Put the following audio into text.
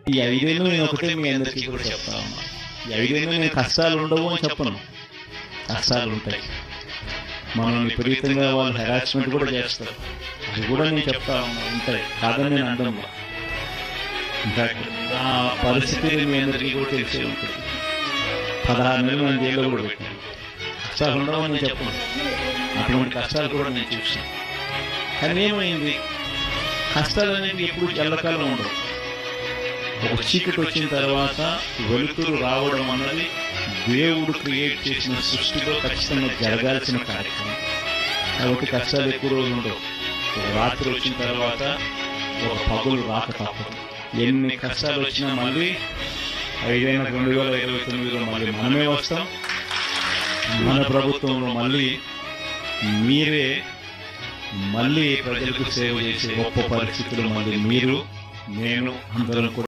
ఈ 5 నేను ఒకటే మీ అందరికీ కూడా చెప్తా ఉన్నా. ఈ 5 నేను కష్టాలు ఉండవు అని చెప్పను, కష్టాలు ఉంటాయి. మనం విపరీతంగా వాళ్ళు హెరాస్మెంట్ కూడా చేస్తారు, అది కూడా నేను చెప్తా ఉన్నా ఉంటాయి, కాదని నేను అంటాను. ఇన్ఫాక్ట్ ఆ పరిస్థితి మీ అందరికీ కూడా తెలిసే ఉంటుంది. 16 నెలలు నేను జైల్లో కూడా పెట్టాను. కష్టాలు ఉండవు అని నేను చెప్పను, అటువంటి కష్టాలు కూడా నేను చూసాను. కానీ ఏమైంది, కష్టాలు అనేవి ఎప్పుడు ఎల్లకాలం ఉండవు. ఒక చీకటి వచ్చిన తర్వాత వెలుతురు రావడం అన్నది దేవుడు క్రియేట్ చేసిన సృష్టిలో ఖచ్చితంగా జరగాల్సిన కార్యక్రమం. కాబట్టి కష్టాలు ఎక్కువ రోజులు ఉండవు. ఒక రాత్రి వచ్చిన తర్వాత ఒక పగులు రాక తప్పదు. ఎన్ని కష్టాలు వచ్చినా మళ్ళీ 2029లో మళ్ళీ మనమే వస్తాం. మన ప్రభుత్వంలో మళ్ళీ మీరే మళ్ళీ ప్రజలకు సేవ చేసే గొప్ప పరిస్థితులు మళ్ళీ మీరు, నేను అందరం కూడా